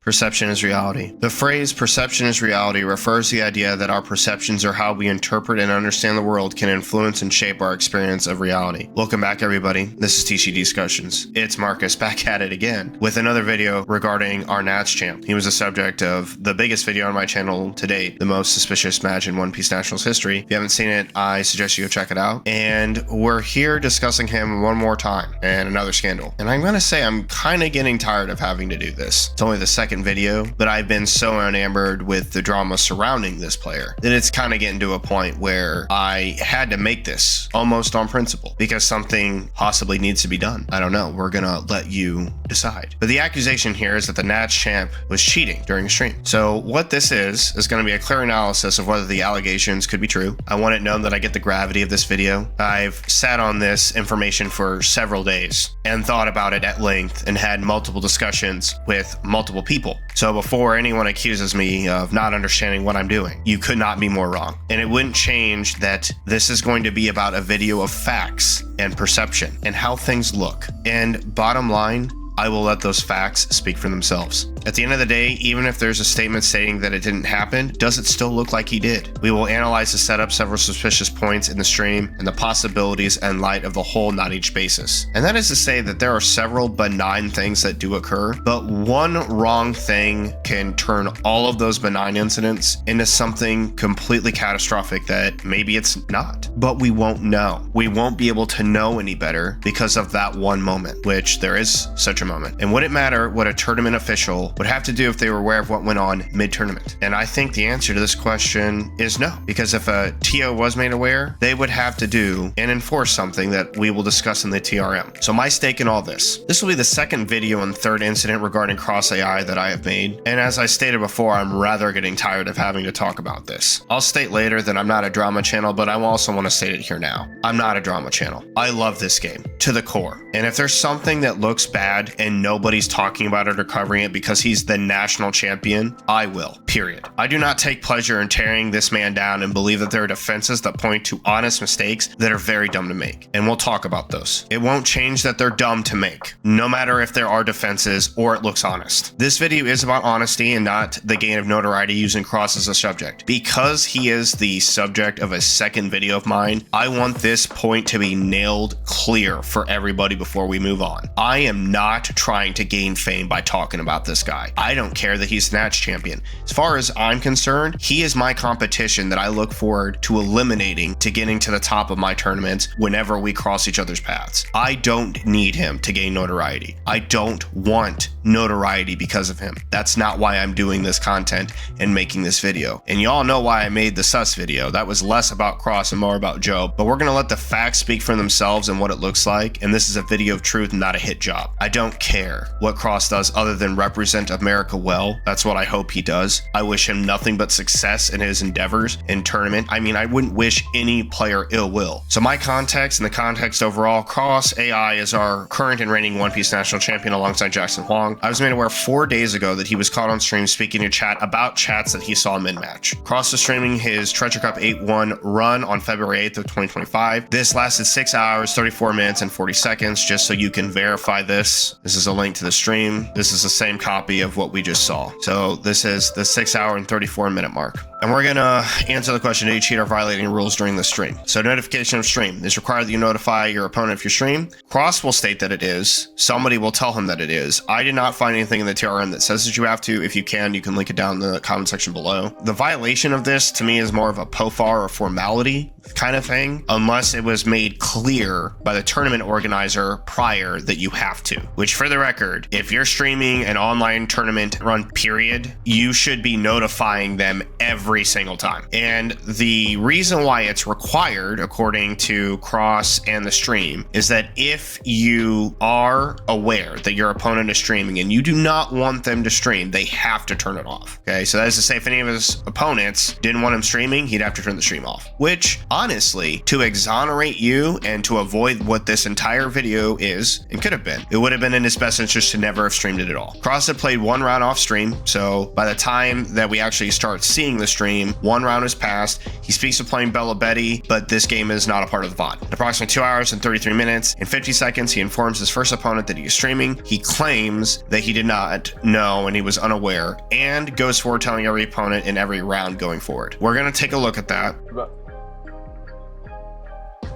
Perception is reality. The phrase perception is reality refers to the idea that our perceptions or how we interpret and understand the world can influence and shape our experience of reality. Welcome back, everybody. This is TCG Discussions. It's Marcus back at it again with another video regarding our Nats champ. He was the subject of the biggest video on my channel to date, the most suspicious match in One Piece Nationals history. If you haven't seen it, I suggest you go check it out. And we're here discussing him one more time and another scandal. And I'm going to say I'm kind of getting tired of having to do this. It's only the second video, but I've been so enamored with the drama surrounding this player that it's kind of getting to a point where I had to make this almost on principle because something possibly needs to be done. I don't know. We're gonna let you decide. But the accusation here is that the Nats champ was cheating during a stream. So what this is going to be a clear analysis of whether the allegations could be true. I want it known that I get the gravity of this video. I've sat on this information for several days and thought about it at length and had multiple discussions with multiple people. So before anyone accuses me of not understanding what I'm doing, you could not be more wrong. And it wouldn't change that this is going to be about a video of facts and perception and how things look. And bottom line, I will let those facts speak for themselves. At the end of the day, even if there's a statement stating that it didn't happen, does it still look like he did? We will analyze the setup, several suspicious points in the stream, and the possibilities in light of the whole not each basis. And that is to say that there are several benign things that do occur, but one wrong thing can turn all of those benign incidents into something completely catastrophic that maybe it's not. But we won't know. We won't be able to know any better because of that one moment, which there is such a moment. And would it matter what a tournament official would have to do if they were aware of what went on mid-tournament? And I think the answer to this question is no, because if a TO was made aware, they would have to do and enforce something that we will discuss in the TRM. So my stake in all this will be the second video and third incident regarding CrossAi that I have made. And as I stated before, I'm rather getting tired of having to talk about this. I'll state later that I'm not a drama channel, but I also want to state it here now. I'm not a drama channel. I love this game to the core. And if there's something that looks bad and nobody's talking about it or covering it because he's the national champion, I will, period. I do not take pleasure in tearing this man down and believe that there are defenses that point to honest mistakes that are very dumb to make. And we'll talk about those. It won't change that they're dumb to make, no matter if there are defenses or it looks honest. This video is about honesty and not the gain of notoriety using Cross as a subject. Because he is the subject of a second video of mine, I want this point to be nailed clear for everybody before we move on. I am not trying to gain fame by talking about this guy. I don't care that he's Nats champion. As far as I'm concerned, he is my competition that I look forward to eliminating to getting to the top of my tournaments whenever we cross each other's paths. I don't need him to gain notoriety. I don't want notoriety because of him. That's not why I'm doing this content and making this video. And y'all know why I made the sus video. That was less about Cross and more about Joe, but we're gonna let the facts speak for themselves and what it looks like. And this is a video of truth, not a hit job. I don't care what Cross does other than represent America well. That's what I hope he does. I wish him nothing but success in his endeavors in tournament. I mean, I wouldn't wish any player ill will. So my context and the context overall, CrossAi is our current and reigning One Piece national champion alongside Jackson Huang. I was made aware 4 days ago that he was caught on stream speaking to chat about chats that he saw mid-match. Cross was streaming his Treasure Cup 8-1 run on February 8th of 2025. This lasted 6 hours, 34 minutes, and 40 seconds, just so you can verify this. This is a link to the stream. This is the same copy of what we just saw. So this is the 6 hour and 34 minute mark. And we're gonna answer the question, did you cheat or violating rules during the stream? So notification of stream is required that you notify your opponent if you stream. Cross will state that it is. Somebody will tell him that it is. I did not find anything in the TRM that says that you have to. If you can link it down in the comment section below. The violation of this to me is more of a POFAR or formality kind of thing, unless it was made clear by the tournament organizer prior that you have to. Which, for the record, if you're streaming an online tournament run period, you should be notifying them every single time. And the reason why it's required, according to Cross and the stream, is that if you are aware that your opponent is streaming and you do not want them to stream, they have to turn it off. Okay, so that is to say, if any of his opponents didn't want him streaming, he'd have to turn the stream off. Which, honestly, to exonerate you and to avoid what this entire video is and could have been, it would have been in his best interest to never have streamed it at all. Cross had played one round off stream, so by the time that we actually start seeing the stream, stream. 1 round has passed. He speaks of playing Bella Betty, but this game is not a part of the VOD. In approximately 2 hours and 33 minutes and 50 seconds, he informs his first opponent that he is streaming. He claims that he did not know and he was unaware, and goes forward telling every opponent in every round going forward. We're going to take a look at that.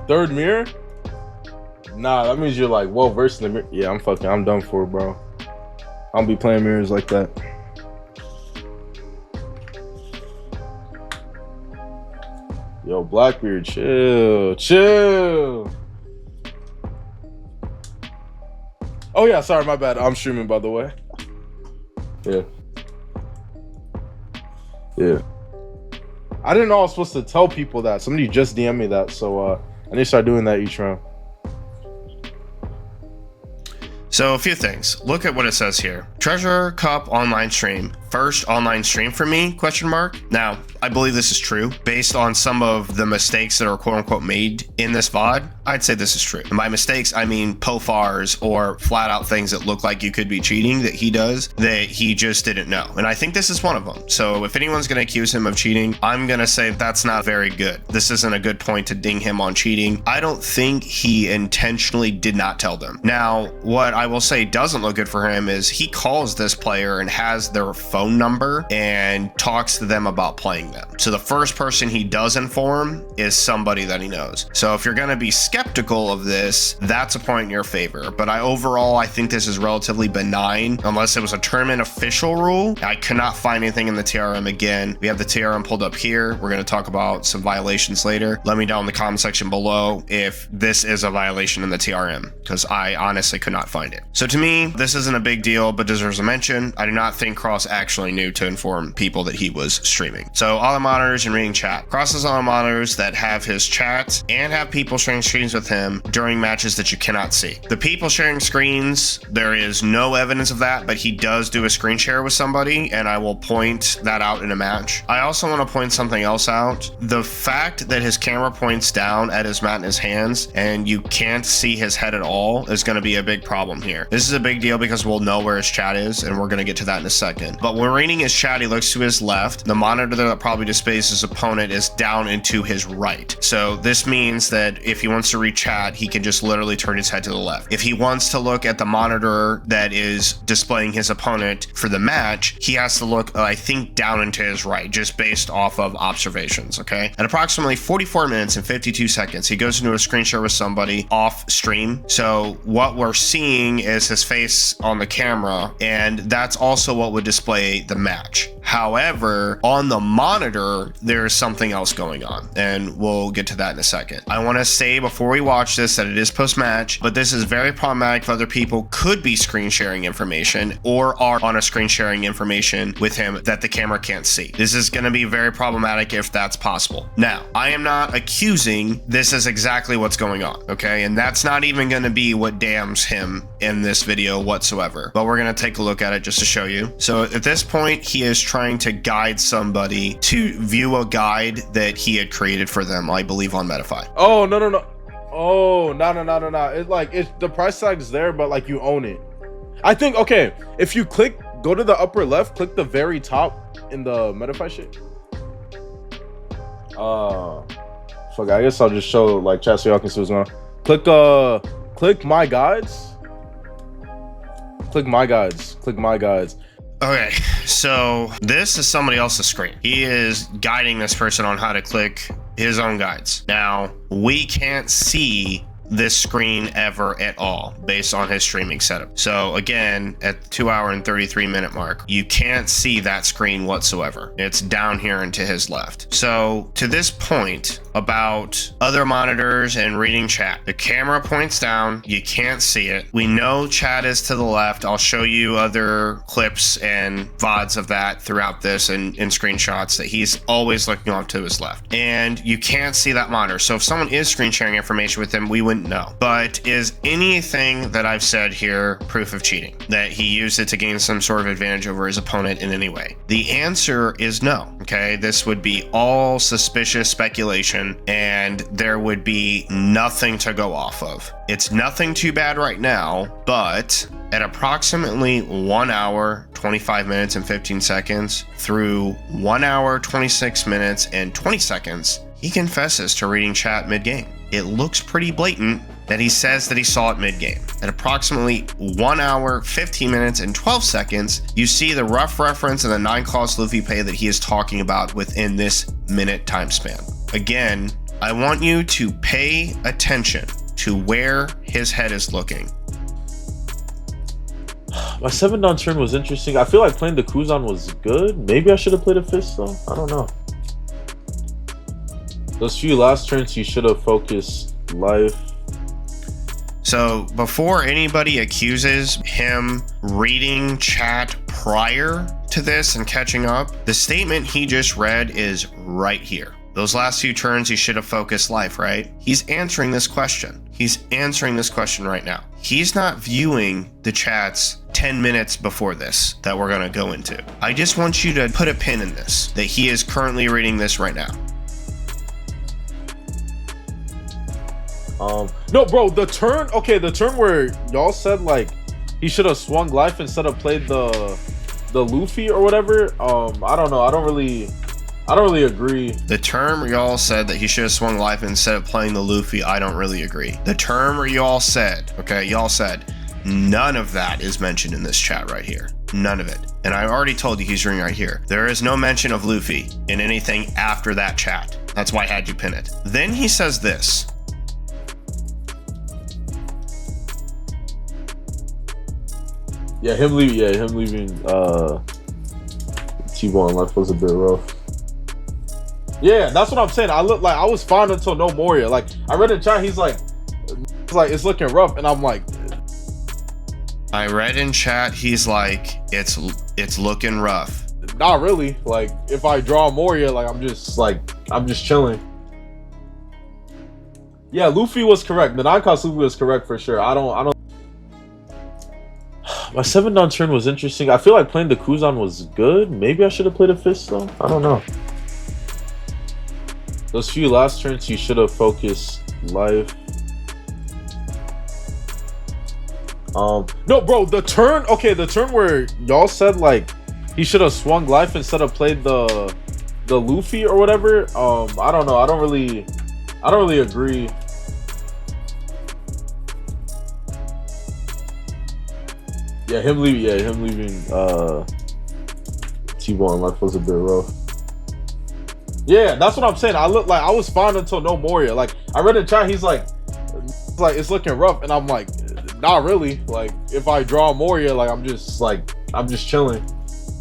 Third mirror? Nah, that means you're like well versed in the mirror. Yeah, I'm done for, bro. I don't be playing mirrors like that. Yo, Blackbeard, chill. Oh yeah, sorry, my bad. I'm streaming, by the way. Yeah. I didn't know I was supposed to tell people that. Somebody just DM'd me that, so I need to start doing that each round. So a few things. Look at what it says here. Treasure Cup online stream. First online stream for me, question mark. Now, I believe this is true. Based on some of the mistakes that are quote unquote made in this VOD, I'd say this is true. And by mistakes, I mean POFARs or flat out things that look like you could be cheating that he does that he just didn't know. And I think this is one of them. So if anyone's going to accuse him of cheating, I'm going to say that's not very good. This isn't a good point to ding him on cheating. I don't think he intentionally did not tell them. Now, what I will say doesn't look good for him is he calls this player and has their phone number and talks to them about playing them. So the first person he does inform is somebody that he knows. So if you're going to be skeptical of this, that's a point in your favor. But I think this is relatively benign unless it was a tournament official rule. I could not find anything in the TRM. Again, we have the TRM pulled up here. We're going to talk about some violations later. Let me know in the comment section below if this is a violation in the TRM, because I honestly could not find it. So to me, this isn't a big deal, but deserves a mention. I do not think Cross actually knew to inform people that he was streaming. So all the monitors and reading chat. Cross has all the monitors that have his chats and have people sharing screens with him during matches that you cannot see. The people sharing screens, there is no evidence of that, but he does do a screen share with somebody, and I will point that out in a match. I also want to point something else out. The fact that his camera points down at his mat in his hands and you can't see his head at all is going to be a big problem here. This is a big deal because we'll know where his chat is, and we're going to get to that in a second. But when reading his chat, he looks to his left. The monitor that probably displays his opponent is down and to his right. So this means that if he wants to read chat, he can just literally turn his head to the left. If he wants to look at the monitor that is displaying his opponent for the match, he has to look, I think, down and to his right, just based off of observations, okay? At approximately 44 minutes and 52 seconds, he goes into a screen share with somebody off stream. So what we're seeing is his face on the camera, and that's also what would display the match. However, on the monitor, there's something else going on, and we'll get to that in a second. I want to say before we watch this that it is post-match, but this is very problematic if other people could be screen sharing information or are on a screen sharing information with him that the camera can't see. This is going to be very problematic if that's possible. Now, I am not accusing this is exactly what's going on, okay? And that's not even going to be what damns him in this video whatsoever, but we're going to take a look at it just to show you. So at this point, he is trying to guide somebody to view a guide that he had created for them, I believe on Metafy. Oh, no. Oh, no. It's like, the price tag's there, but like you own it. I think, okay, if you go to the upper left, click the very top in the Metafy shit. Fuck, I guess I'll just show like chat so y'all can see what's going on. Click my guides. Click my guides. Okay, so this is somebody else's screen. He is guiding this person on how to click his own guides. Now, we can't see this screen ever at all based on his streaming setup. So again, at the 2 hour and 33 minute mark, you can't see that screen whatsoever. It's down here and to his left. So to this point about other monitors and reading chat, the camera points down, you can't see it. We know chat is to the left. I'll show you other clips and VODs of that throughout this and screenshots that he's always looking off to his left. And you can't see that monitor. So if someone is screen sharing information with him, we would moment, no. But is anything that I've said here proof of cheating? That he used it to gain some sort of advantage over his opponent in any way? The answer is no, okay? This would be all suspicious speculation, and there would be nothing to go off of. It's nothing too bad right now, but at approximately 1 hour, 25 minutes and 15 seconds through 1 hour, 26 minutes and 20 seconds, he confesses to reading chat mid-game. It looks pretty blatant that he says that he saw it mid-game. At approximately 1 hour, 15 minutes and 12 seconds, you see the rough reference and the 9-cost Luffy pay that he is talking about within this minute time span. Again, I want you to pay attention to where his head is looking. My 7-down turn was interesting. I feel like playing the Kuzan was good. Maybe I should have played a fist though. I don't know. Those few last turns, you should have focused life. So before anybody accuses him reading chat prior to this and catching up, the statement he just read is right here. Those last few turns, he should have focused life, right? He's answering this question. He's answering this question right now. He's not viewing the chats 10 minutes before this that we're gonna go into. I just want you to put a pin in this, that he is currently reading this right now. No, bro, the turn where y'all said like he should have swung life instead of played the Luffy or whatever. I don't know. I don't really agree. The term where y'all said that he should have swung life instead of playing the Luffy, I don't really agree. The term where y'all said, none of that is mentioned in this chat right here. None of it. And I already told you he's reading right here. There is no mention of Luffy in anything after that chat. That's why I had you pin it. Then he says this. Yeah, him leaving T-Ball in life was a bit rough. Yeah, that's what I'm saying. I was fine until no Moria. Like I read in chat, he's like it's looking rough, and I'm like, I read in chat, he's like, it's looking rough. Not really. Like if I draw Moria, like I'm just chilling. Yeah, Luffy was correct. The 9-cost Luffy was correct for sure. I don't. My 7-down turn was interesting. I feel like playing the Kuzan was good. Maybe I should have played a fist though. I don't know. Those few last turns, you should have focused life. No, bro, the turn where y'all said like he should have swung life instead of played the Luffy or whatever. I don't know. I don't really agree. Yeah, him leaving T-Ball in life was a bit rough. Yeah, that's what I'm saying. I was fine until no Moria. Like I read in chat, he's like it's looking rough, and I'm like, not really. Like if I draw Moria, like I'm just chilling.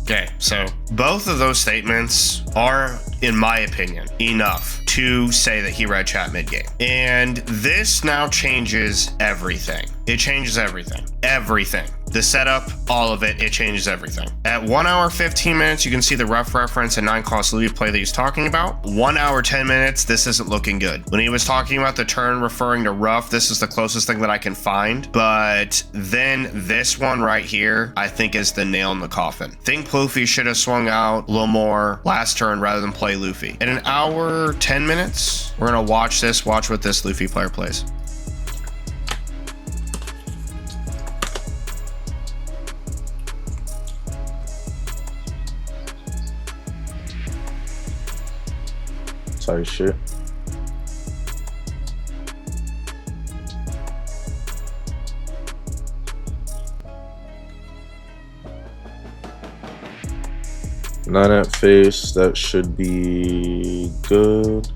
Okay, so both of those statements are, in my opinion, enough to say that he read chat mid-game. And this now changes everything. It changes everything. Everything. The setup, all of it, it changes everything. At 1 hour 15 minutes, you can see the rough reference and 9-cost Luffy play that he's talking about. 1 hour 10 minutes, this isn't looking good. When he was talking about the turn referring to rough, this is the closest thing that I can find. But then this one right here, I think is the nail in the coffin. Think Luffy should have swung out a little more last turn rather than play Luffy. In 1 hour 10 minutes, we're gonna watch what this Luffy player plays. Sorry, shit. Nine at face, that should be good.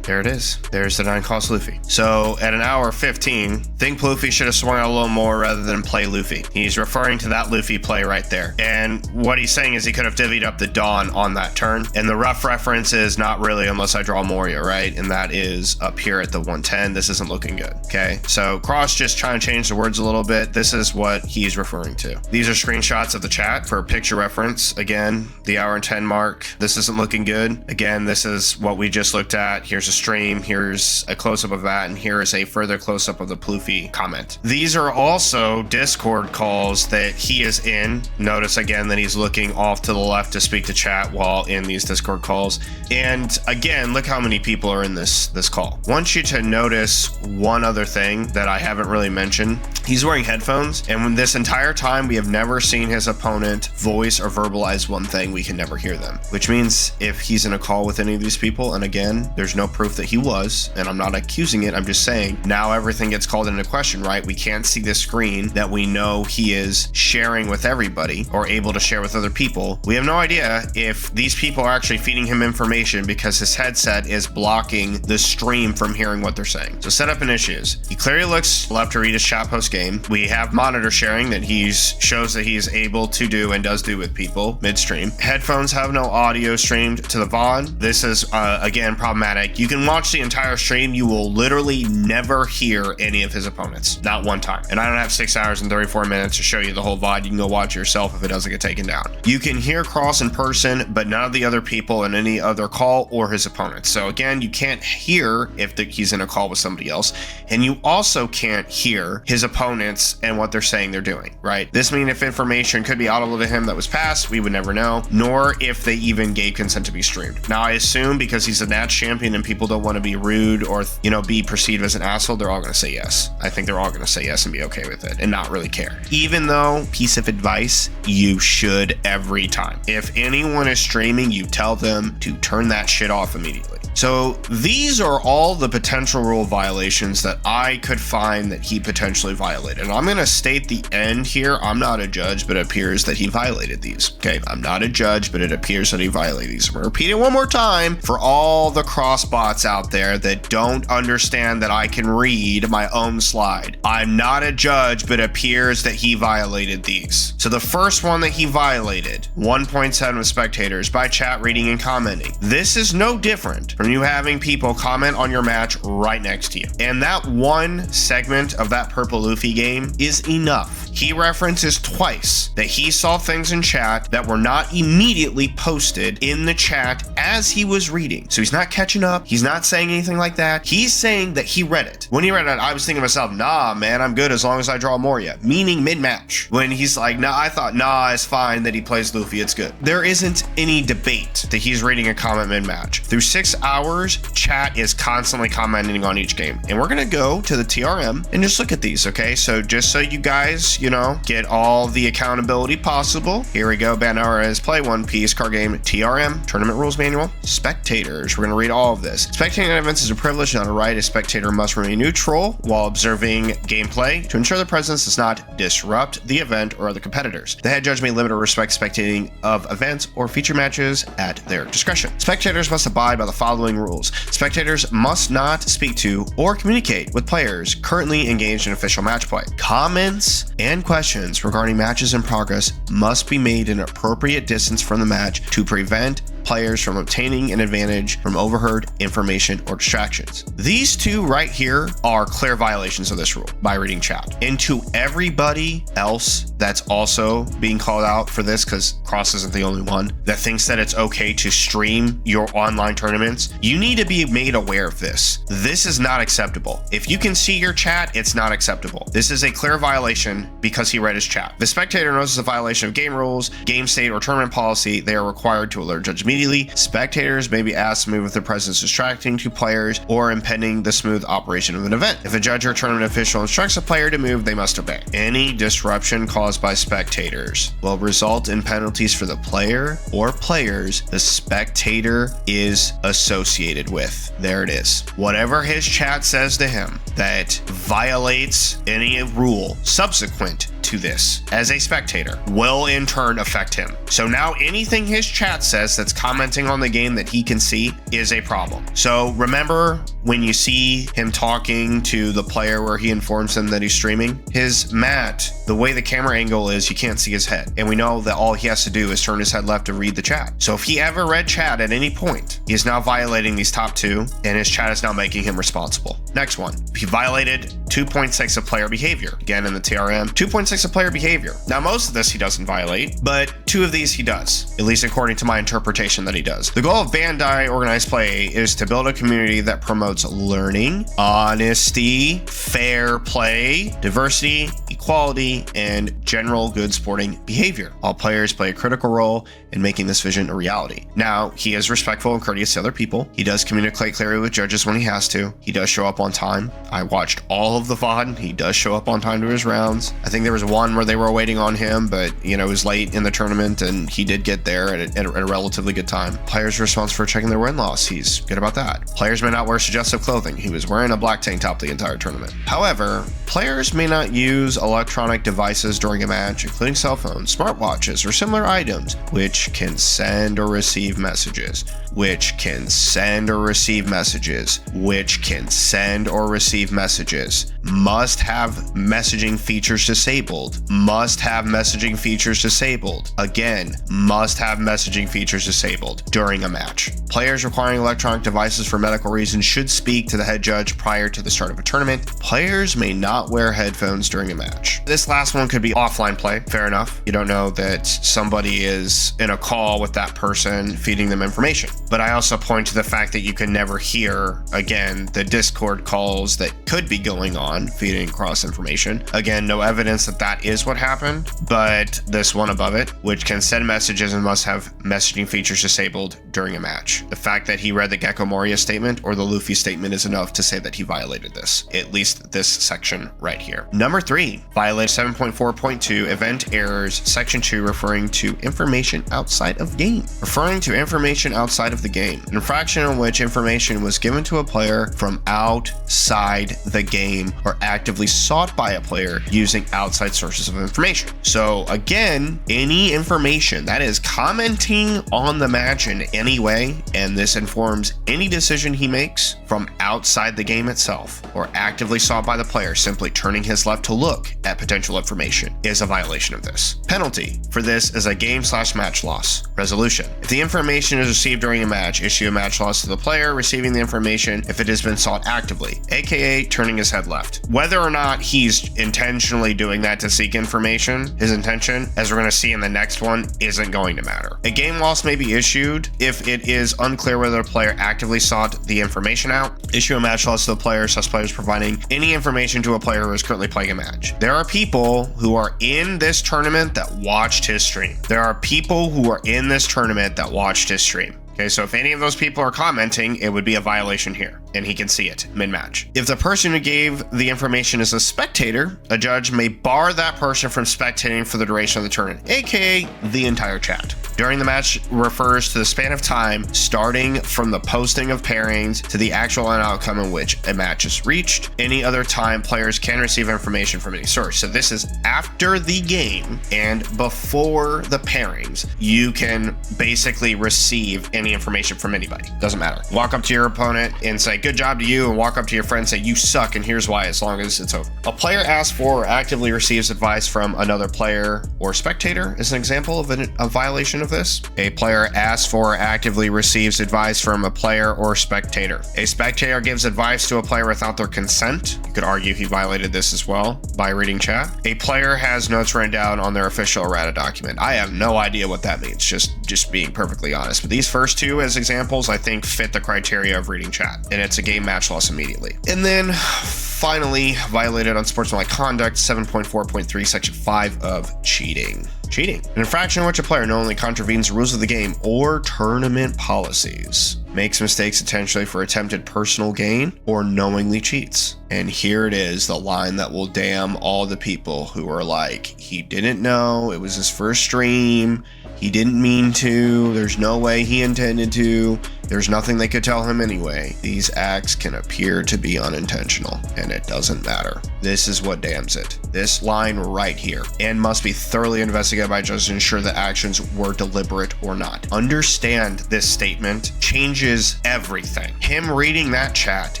There it is. There's the 9-cost Luffy. So at an hour 15, think Luffy should have swung out a little more rather than play Luffy. He's referring to that Luffy play right there. And what he's saying is he could have divvied up the Dawn on that turn. And the rough reference is not really unless I draw Moria, right? And that is up here at the 110. This isn't looking good. Okay. So Cross just trying to change the words a little bit. This is what he's referring to. These are screenshots of the chat for picture reference. Again, the hour and 10 mark. This isn't looking good. Again, this is what we just looked at. Here's a stream. Here's a close-up of that. And here is a further close-up of the Luffy comment. These are also Discord calls that he is in. Notice again that he's looking off to the left to speak to chat while in these Discord calls. And again, look how many people are in this call. I want you to notice one other thing that I haven't really mentioned. He's wearing headphones, and when this entire time we have never seen his opponent voice or verbalize one thing, we can never hear them. Which means if he's in a call with any of these people, and again, there's no proof that he was, and I'm not accusing it, I'm just saying now everything gets called into question, right? We can't see the screen that we know he is sharing with everybody or able to share with other people. We have no idea if these people are actually feeding him information because his headset is blocking the stream from hearing what they're saying. So setup and issues. He clearly looks left to read his chat post game. We have monitor sharing that shows that he's able to do and does do with people midstream. Headphones have no audio streamed to the VOD. This is again problematic. You can watch the entire stream. You will literally never hear any of his opponents, not one time. And I don't have 6 hours and 34 minutes to show you the whole VOD. You can go watch it yourself if it doesn't get taken down. You can hear Cross in person, but none of the other people in any other call or his opponents. So again, you can't hear if he's in a call with somebody else, and you also can't hear his opponents and what they're saying they're doing, right? This means if information could be audible to him that was passed, we would never know, nor if they even gave consent to be streamed. Now I assume because he's a Nats champion and people don't want to be rude or, you know, be perceived as an asshole, they're all going to say yes. I think they're all going to say yes and be okay with it and not really care. Even though, piece of advice, you should every time. If anyone is streaming, you tell them to turn that shit off immediately. So these are all the potential rule violations that I could find that he potentially violated. And I'm going to state the end here. I'm not a judge, but it appears that he violated these. Okay, I'm not a judge, but it appears that he violated these. I'm going to repeat it one more time for all the cross bots out there that don't understand that I can read my own slide. I'm not a judge, but it appears that he violated these. So the first one that he violated, 1.7 of spectators by chat, reading, and commenting. This is no different from you having people comment on your match right next to you. And that one segment of that purple Luffy game is enough. He references twice that he saw things in chat that were not immediately posted in the chat as he was reading. So he's not catching up. He's not saying anything like that. He's saying that he read it. When he read it, I was thinking to myself, nah, man, I'm good as long as I draw Moria, meaning mid-match. When he's like, nah, I thought, nah, it's fine that he plays Luffy. It's good. There isn't any debate that he's reading a comment mid-match. Through 6 hours, chat is constantly commenting on each game. And we're going to go to the TRM and just look at these, okay? So just so you guys, you know, get all the accountability possible. Here we go. Bandai has play Onepiece card game TRM tournament rules manual. Spectators. We're going to read all of this. Spectating at events is a privilege, not a right. A spectator must remain neutral while observing gameplay to ensure their presence does not disrupt the event or other competitors. The head judge may limit or respect spectating of events or feature matches at their discretion. Spectators must abide by the following rules. Spectators must not speak to or communicate with players currently engaged in official match play. Comments and questions regarding matches in progress must be made in an appropriate distance from the match to prevent players from obtaining an advantage from overheard information or distractions. These two right here are clear violations of this rule by reading chat. And to everybody else that's also being called out for this, because Cross isn't the only one that thinks that it's okay to stream your online tournaments, you need to be made aware of this. This is not acceptable. If you can see your chat, it's not acceptable. This is a clear violation because he read his chat. If the spectator knows it's a violation of game rules, game state, or tournament policy, they are required to alert judge immediately. Spectators may be asked to move if their presence is distracting to players or impeding the smooth operation of an event. If a judge or tournament official instructs a player to move, they must obey. Any disruption caused by spectators will result in penalties for the player or players the spectator is associated with. There it is. Whatever his chat says to him that violates any rule subsequent to this as a spectator will in turn affect him. So now anything his chat says that's commenting on the game that he can see is a problem. So remember when you see him talking to the player where he informs him that he's streaming, his mat, the way the camera angle is, you can't see his head. And we know that all he has to do is turn his head left to read the chat. So if he ever read chat at any point, he is now violating these top two, and his chat is now making him responsible. Next one, he violated 2.6 of player behavior. Again, in the TRM, 2.6 of player behavior. Now, most of this he doesn't violate, but 2 of these he does, at least according to my interpretation that he does. The goal of Bandai organized play is to build a community that promotes learning, honesty, fair play, diversity, equality, and general good sporting behavior. All players play a critical role in making this vision a reality. Now, he is respectful and courteous to other people. He does communicate clearly with judges when he has to. He does show up on time. I watched all of the VOD. He does show up on time to his rounds. I think there was one where they were waiting on him, but it was late in the tournament and he did get there at a relatively good time. Players are responsible for checking their win-loss. He's good about that. Players may not wear suggestive clothing. He was wearing a black tank top the entire tournament. However, players may not use electronic devices during a match, including cell phones, smartwatches, or similar items, which can send or receive messages, which can send or receive messages, which can send or receive messages, must have messaging features disabled, must have messaging features disabled, again, must have messaging features disabled during a match. Players requiring electronic devices for medical reasons should speak to the head judge prior to the start of a tournament. Players may not wear headphones during a match. This last one could be offline play, fair enough. You don't know that somebody is in a call with that person feeding them information. But I also point to the fact that you can never hear, again, the Discord calls that could be going on, feeding cross information. Again, no evidence that that is what happened, but this one above it, which can send messages and must have messaging features disabled during a match. The fact that he read the Gecko Moria statement or the Luffy statement is enough to say that he violated this, at least this section right here. Number 3, violate 7.4.2 event errors, section 2, referring to information outside of game. Referring to information outside of the game, an infraction in which information was given to a player from outside the game or actively sought by a player using outside sources of information. So again, any information that is commenting on the match in any way, and this informs any decision he makes from outside the game itself or actively sought by the player simply turning his left to look at potential information, is a violation of this. Penalty for this is a game/match loss. Resolution: if the information is received during a match, issue a match loss to the player receiving the information if it has been sought actively, aka turning his head left. Whether or not he's intentionally doing that to seek information, his intention, as we're going to see in the next one, isn't going to matter. A game loss may be issued if it is unclear whether the player actively sought the information out. Issue a match loss to the player, such players providing any information to a player who is currently playing a match. There are people who are in this tournament that watched his stream. There are people who are in this tournament that watched his stream. Okay, so if any of those people are commenting, it would be a violation here, and he can see it mid-match. If the person who gave the information is a spectator, a judge may bar that person from spectating for the duration of the tournament, aka the entire chat. During the match refers to the span of time starting from the posting of pairings to the actual end outcome in which a match is reached. Any other time players can receive information from any source. So this is after the game and before the pairings. You can basically receive any information from anybody. Doesn't matter. Walk up to your opponent and say, good job to you, and walk up to your friend and say, you suck, and here's why, as long as it's over. A player asks for or actively receives advice from another player or spectator is an example of a violation of this. A player asks for or actively receives advice from a player or spectator. A spectator gives advice to a player without their consent. You could argue he violated this as well by reading chat. A player has notes written down on their official errata document. I have no idea what that means, just being perfectly honest. But these first two as examples, I think, fit the criteria of reading chat, and it's a game match loss immediately. And then finally, violated unsportsmanlike conduct, 7.4.3, section 5 of cheating. Cheating, an infraction in which a player knowingly contravenes the rules of the game or tournament policies, makes mistakes intentionally for attempted personal gain, or knowingly cheats. And here it is, the line that will damn all the people who are like, he didn't know, it was his first stream, He didn't mean to. There's no way he intended to. There's nothing they could tell him anyway. These acts can appear to be unintentional, and it doesn't matter. This is what damns it. This line right here, and must be thoroughly investigated by judges to ensure that actions were deliberate or not. Understand this statement changes everything. Him reading that chat,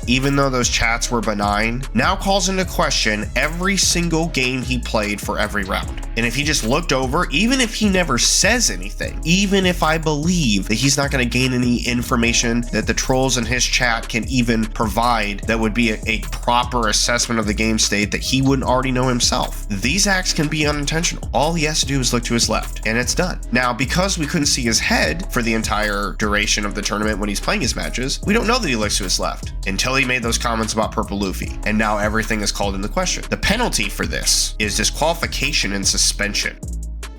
even though those chats were benign, now calls into question every single game he played for every round. And if he just looked over, even if he never says anything, even if I believe that he's not going to gain any information that the trolls in his chat can even provide that would be a proper assessment of the game state that he wouldn't already know himself, these acts can be unintentional. All he has to do is look to his left, and it's done. Now, because we couldn't see his head for the entire duration of the tournament when he's playing his matches, we don't know that he looks to his left until he made those comments about Purple Luffy, and now everything is called into question. The penalty for this is disqualification and suspension.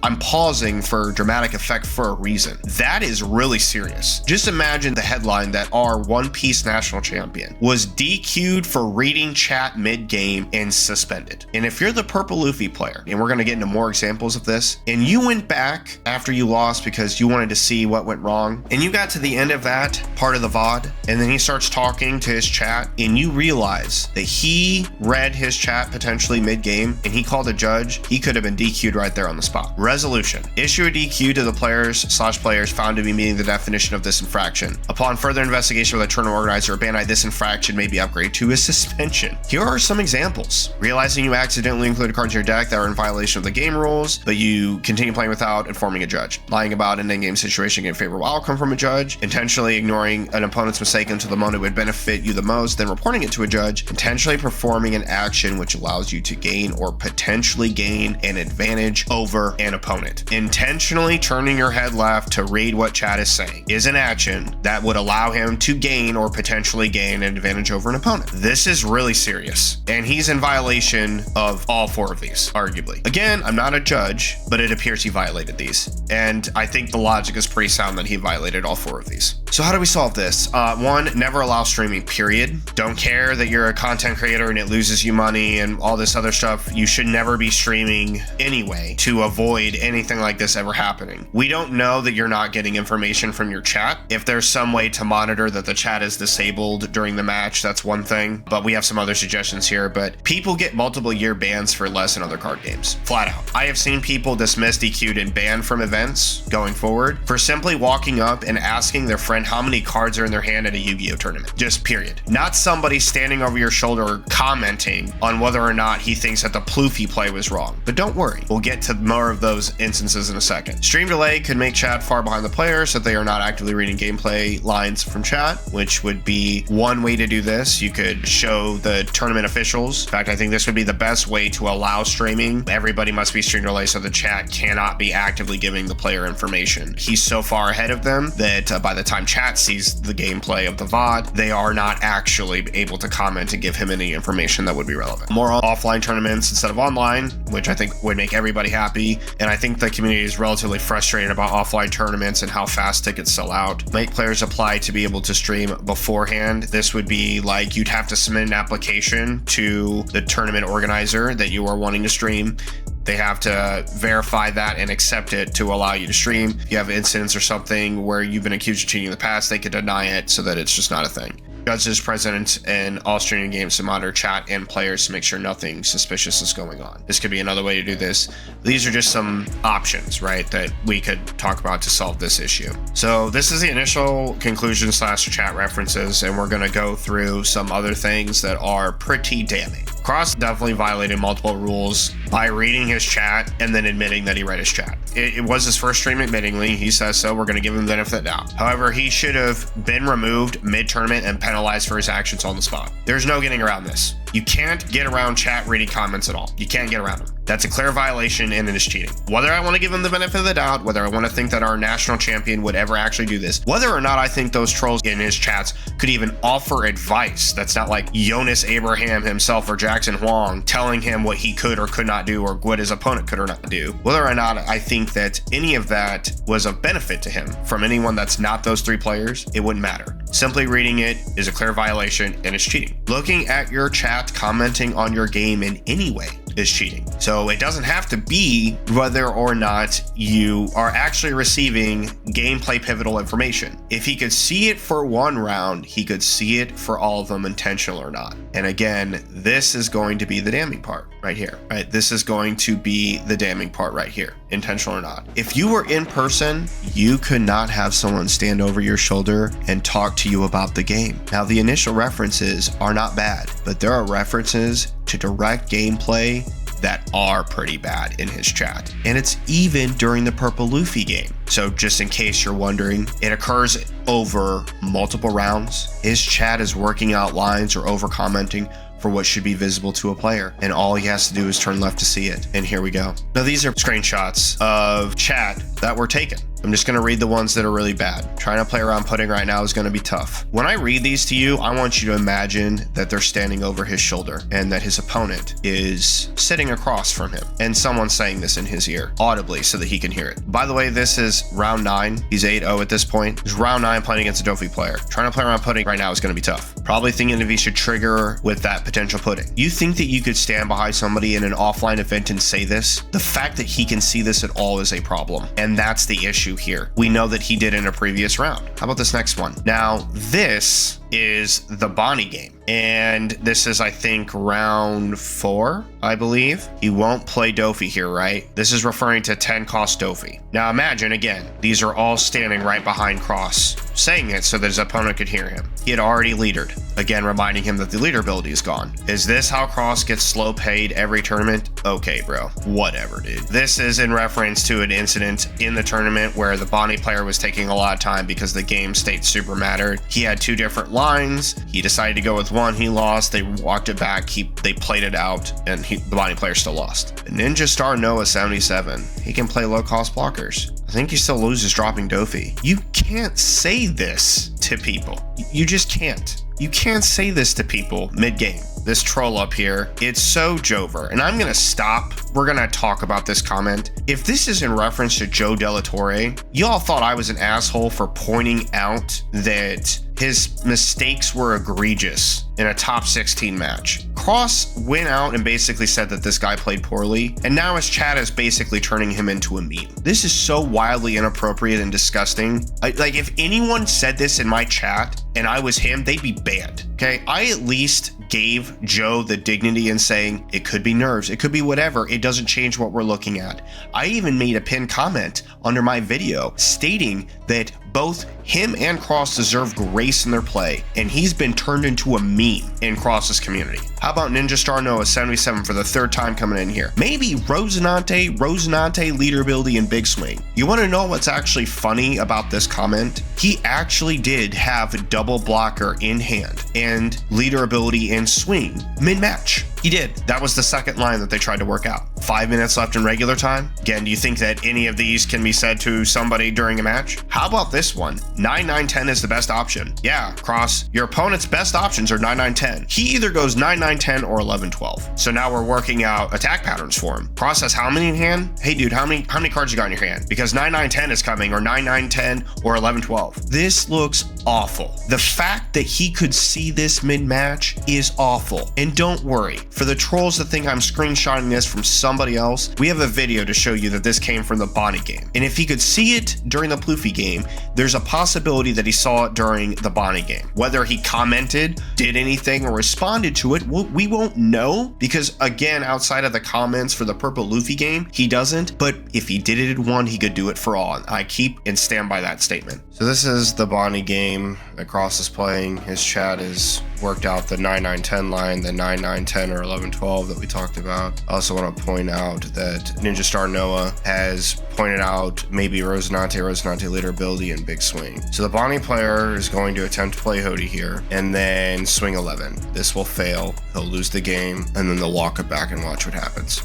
I'm pausing for dramatic effect for a reason. That is really serious. Just imagine the headline that our One Piece national champion was DQ'd for reading chat mid-game and suspended. And if you're the Purple Luffy player, and we're going to get into more examples of this, and you went back after you lost because you wanted to see what went wrong, and you got to the end of that part of the VOD, and then he starts talking to his chat, and you realize that he read his chat potentially mid-game, and he called a judge, he could have been DQ'd right there on the spot. Resolution. Issue a DQ to the players/players found to be meeting the definition of this infraction. Upon further investigation with a tournament organizer or Bandai, this infraction may be upgraded to a suspension. Here are some examples. Realizing you accidentally included cards in your deck that are in violation of the game rules, but you continue playing without informing a judge. Lying about an in-game situation getting a favorable outcome from a judge. Intentionally ignoring an opponent's mistake until the moment it would benefit you the most, then reporting it to a judge. Intentionally performing an action which allows you to gain or potentially gain an advantage over an opponent. Intentionally turning your head left to read what chat is saying is an action that would allow him to gain or potentially gain an advantage over an opponent. This is really serious, and he's in violation of all four of these, arguably. Again, I'm not a judge, but it appears he violated these, and I think the logic is pretty sound that he violated all four of these. So how do we solve this? One, never allow streaming, period. Don't care that you're a content creator and it loses you money and all this other stuff. You should never be streaming anyway to avoid anything like this ever happening. We don't know that you're not getting information from your chat. If there's some way to monitor that the chat is disabled during the match, that's one thing, but we have some other suggestions here. But people get multiple year bans for less in other card games, flat out. I have seen people dismissed, DQ'd, and banned from events going forward for simply walking up and asking their friend how many cards are in their hand at a Yu-Gi-Oh tournament, just period. Not somebody standing over your shoulder commenting on whether or not he thinks that the Pluffy play was wrong. But don't worry, we'll get to more of those instances in a second. Stream delay could make chat far behind the players so that they are not actively reading gameplay lines from chat, which would be one way to do this. You could show the tournament officials. In fact, I think this would be the best way to allow streaming. Everybody must be stream delay so the chat cannot be actively giving the player information. He's so far ahead of them that by the time chat sees the gameplay of the VOD, they are not actually able to comment and give him any information that would be relevant. More offline tournaments instead of online, which I think would make everybody happy. And I think the community is relatively frustrated about offline tournaments and how fast tickets sell out. Make players apply to be able to stream beforehand. This would be like you'd have to submit an application to the tournament organizer that you are wanting to stream. They have to verify that and accept it to allow you to stream. If you have incidents or something where you've been accused of cheating in the past, they could deny it so that it's just not a thing. Judges present in all streaming games to monitor chat and players to make sure nothing suspicious is going on. This could be another way to do this. These are just some options, right, that we could talk about to solve this issue. So this is the initial conclusion / chat references, and we're going to go through some other things that are pretty damning. Cross definitely violated multiple rules by reading his chat and then admitting that he read his chat. It was his first stream, admittingly. He says so. We're going to give him the benefit of the doubt. However, he should have been removed mid-tournament and penalized for his actions on the spot. There's no getting around this. You can't get around chat reading comments at all. You can't get around them. That's a clear violation and it is cheating. Whether I want to give him the benefit of the doubt, whether I want to think that our national champion would ever actually do this, whether or not I think those trolls in his chats could even offer advice that's not like Jonas Abraham himself or Jackson Huang telling him what he could or could not do or what his opponent could or not do, whether or not I think that any of that was of benefit to him from anyone that's not those three players, it wouldn't matter. Simply reading it is a clear violation and it's cheating. Looking at your chat, commenting on your game in any way, is cheating. So it doesn't have to be whether or not you are actually receiving gameplay pivotal information. If he could see it for one round, he could see it for all of them, intentional or not. And again, this is going to be the damning part right here, right? This is going to be the damning part right here, intentional or not. If you were in person, you could not have someone stand over your shoulder and talk to you about the game. Now, the initial references are not bad, but there are references to direct gameplay that are pretty bad in his chat. And it's even during the Purple Luffy game. So just in case you're wondering, it occurs over multiple rounds. His chat is working out lines or over commenting for what should be visible to a player. And all he has to do is turn left to see it. And here we go. Now, these are screenshots of chat that were taken. I'm just going to read the ones that are really bad. Trying to play around pudding right now is going to be tough. When I read these to you, I want you to imagine that they're standing over his shoulder and that his opponent is sitting across from him and someone's saying this in his ear audibly so that he can hear it. By the way, this is round 9. He's 8-0 at this point. It's round 9 playing against a Dofi player. Trying to play around pudding right now is going to be tough. Probably thinking if he should trigger with that potential pudding. You think that you could stand behind somebody in an offline event and say this? The fact that he can see this at all is a problem. And that's the issue here. We know that he did in a previous round. How about this next one? Now, this is the Bonnie game. And this is, I think, round 4, I believe. He won't play Dofi here, right? This is referring to 10 cost Dofi. Now imagine, again, these are all standing right behind Cross, saying it so that his opponent could hear him. He had already leadered, again, reminding him that the leader ability is gone. Is this how Cross gets slow paid every tournament? Okay, bro, whatever, dude. This is in reference to an incident in the tournament where the Bonnie player was taking a lot of time because the game state super mattered. He had 2 different lines. He decided to go with one. He lost. They walked it back. They played it out, and the Bonnie player still lost. Ninja Star Noah 77. He can play low cost blockers. I think he still loses dropping Dofi. You can't say this to people. You just can't. You can't say this to people mid-game. This troll up here, it's so Jover. And I'm gonna stop. We're gonna talk about this comment. If this is in reference to Joe Delatore, y'all thought I was an asshole for pointing out that his mistakes were egregious in a top 16 match. Cross went out and basically said that this guy played poorly, and now his chat is basically turning him into a meme. This is so wildly inappropriate and disgusting. Like, if anyone said this in my chat and I was him, they'd be banned, okay? I at least gave Joe the dignity in saying it could be nerves, it could be whatever, it doesn't change what we're looking at. I even made a pinned comment under my video stating that both him and Cross deserve grace in their play, and he's been turned into a meme in Cross's community. How about Ninja Star Noah 77 for the 3rd time coming in here? Maybe Rosinante, leader ability, and big swing. You want to know what's actually funny about this comment? He actually did have double blocker in hand and leader ability and swing mid-match. He did. That was the 2nd line that they tried to work out. 5 minutes left in regular time. Again, do you think that any of these can be said to somebody during a match? How about this one? 9-9-10 is the best option. Yeah, Cross, your opponent's best options are 9-9-10. He either goes 9-9-10 or 11-12. So now we're working out attack patterns for him. Cross has how many in hand? Hey dude, how many cards you got in your hand? Because 9-9-10 is coming, or 9-9-10 or 11-12. This looks awful. The fact that he could see this mid-match is awful. And don't worry, for the trolls that think I'm screenshotting this from somebody else, we have a video to show you that this came from the Bonnie game. And if he could see it during the Ploofy game, there's a possibility that he saw it during the Bonnie game. Whether he commented, did anything, or responded to it, we won't know, because again, outside of the comments for the Purple Luffy game, he doesn't. But if he did it in one, he could do it for all. I keep and stand by that statement. So this is the Bonnie game that Cross is playing. His chat is worked out the 9-9-10 line, the 9-9-10 or 11-12 that we talked about. I also want to point out that Ninja Star Noah has pointed out maybe Rosinante leader ability and big swing. So the Bonnie player is going to attempt to play Hody here and then swing 11. This will fail. He'll lose the game, and then they'll walk it back and watch what happens.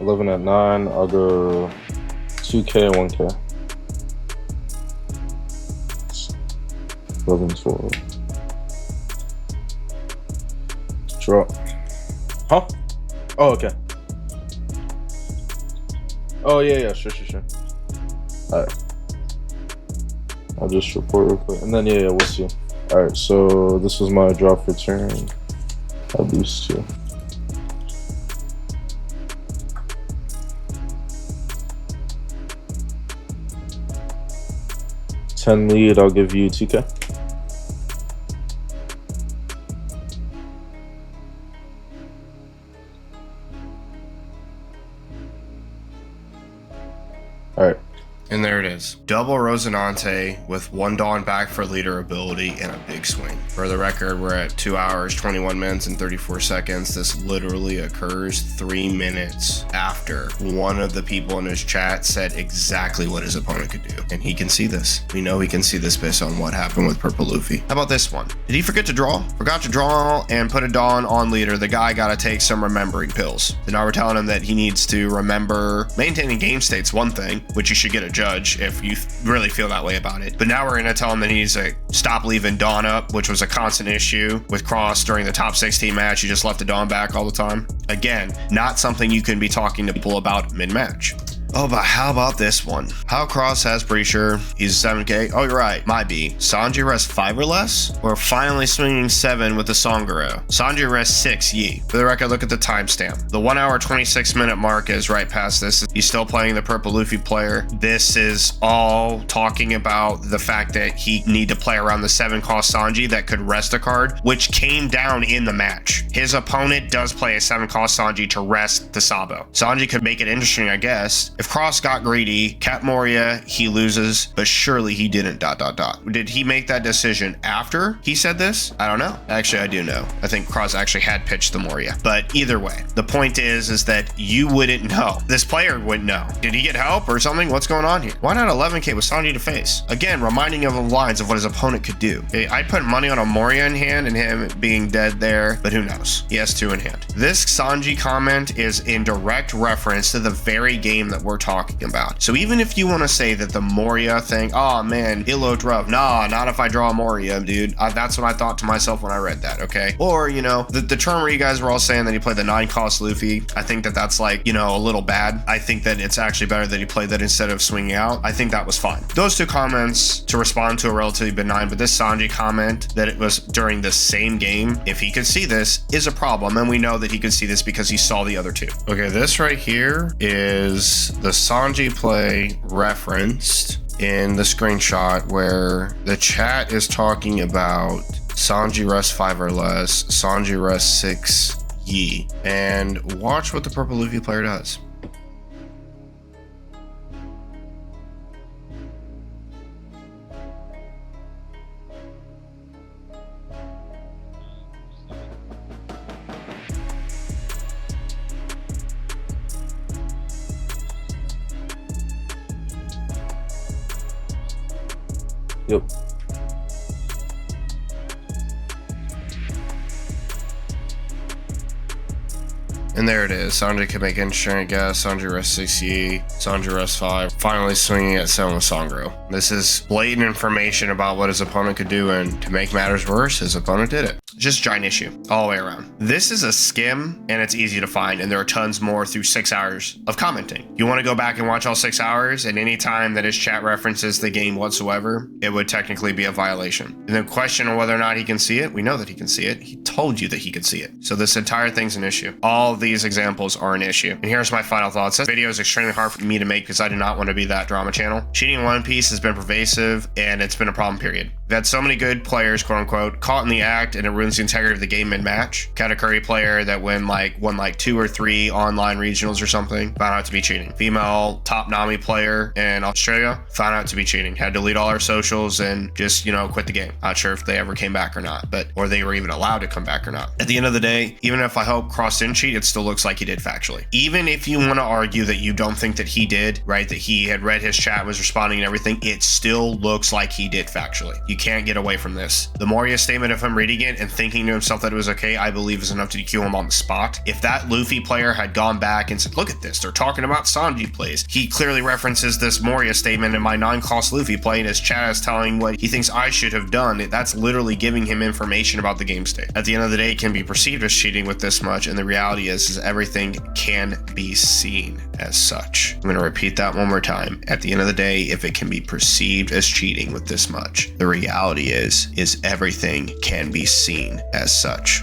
11 at 9, I'll go 2K and 1K. 11 12. Drop. Huh? Oh, okay. Oh, yeah, sure. Alright. I'll just report real quick, and then yeah, we'll see. All right, so this was my drop return. At least two. $10 lead, I'll give you 2K. All right. And there it is. Double Rosinante with 1 Dawn back for leader ability and a big swing. For the record, we're at 2 hours, 21 minutes, and 34 seconds. This literally occurs 3 minutes after one of the people in his chat said exactly what his opponent could do. And he can see this. We know he can see this based on what happened with Purple Luffy. How about this one? Did he forget to draw? Forgot to draw and put a Dawn on leader. The guy got to take some remembering pills. So now we're telling him that he needs to remember maintaining game state's one thing, which you should get a judge if you really feel that way about it. But now we're going to tell him that he needs to stop leaving Dawn up, which was a constant issue with Cross during the top 16 match. He just left the Dawn back all the time. Again, not something you can be talking to people about mid-match. Oh, but how about this one? How Cross has pretty sure he's 7K. Oh, you're right. Might be. Sanji rests 5 or less? Or finally swinging 7 with the Sanguro. Sanji rests 6, Yi. For the record, look at the timestamp. The 1 hour, 26 minute mark is right past this. He's still playing the Purple Luffy player. This is all talking about the fact that he need to play around the 7 cost Sanji that could rest a card, which came down in the match. His opponent does play a 7 cost Sanji to rest the Sabo. Sanji could make it interesting, I guess. If Cross got greedy, Cat Moria, he loses, but surely he didn't ... Did he make that decision after he said this? I don't know. Actually, I do know. I think Cross actually had pitched the Moria. But either way, the point is that you wouldn't know. This player wouldn't know. Did he get help or something? What's going on here? Why not 11K with Sanji to face? Again, reminding him of lines of what his opponent could do. Okay, I'd put money on a Moria in hand and him being dead there, but who knows? He has 2 in hand. This Sanji comment is in direct reference to the very game that we're talking about. So even if you want to say that the Moria thing, oh man, alot rough, nah, not if I draw a Moria, dude. That's what I thought to myself when I read that, okay? Or, you know, the term where you guys were all saying that he played the 9 cost Luffy, I think that that's like, you know, a little bad. I think that it's actually better that he played that instead of swinging out. I think that was fine. Those 2 comments to respond to are relatively benign, but this Sanji comment that it was during the same game, if he could see this, is a problem. And we know that he could see this because he saw the other 2. Okay, this right here is the Sanji play referenced in the screenshot where the chat is talking about Sanji rests 5 or less, Sanji rests 6, Yi. And watch what the Purple Luffy player does. Yep. And there it is. Sanji can make insurance guess. Sanji rests 6E. Sanji rests 5. Finally swinging at 7 with Sangro. This is blatant information about what his opponent could do, and to make matters worse, his opponent did it. Just giant issue all the way around. This is a skim and it's easy to find, and there are tons more through 6 hours of commenting. You want to go back and watch all 6 hours, and any time that his chat references the game whatsoever, it would technically be a violation. And the question of whether or not he can see it, we know that he can see it. He told you that he could see it. So this entire thing's an issue. All of these examples are an issue. And here's my final thoughts. This video is extremely hard for me to make because I do not want to be that drama channel. Cheating in Onepiece has been pervasive, and it's been a problem, period. We've had so many good players, quote unquote, caught in the act, and it ruins the integrity of the game mid-match. Katakuri player that won like 2 or 3 online regionals or something, found out to be cheating. Female top Nami player in Australia, found out to be cheating. Had to delete all our socials and just, you know, quit the game. Not sure if they ever came back or not, or they were even allowed to come back or not. At the end of the day, even if I hope Cross didn't cheat, it still looks like he did factually. Even if you want to argue that you don't think that he did, right, that he had read his chat, was responding and everything, it still looks like he did factually. You can't get away from this. The Moria statement, if I'm reading it, and thinking to himself that it was okay, I believe is enough to DQ him on the spot. If that Luffy player had gone back and said, look at this, they're talking about Sanji plays. He clearly references this Moria statement in my 9-cost Luffy play, and his chat is telling what he thinks I should have done. That's literally giving him information about the game state. At the end of the day, it can be perceived as cheating with this much, and the reality is everything can be seen as such. I'm going to repeat that one more time. At the end of the day, if it can be perceived as cheating with this much, the reality is everything can be seen as such.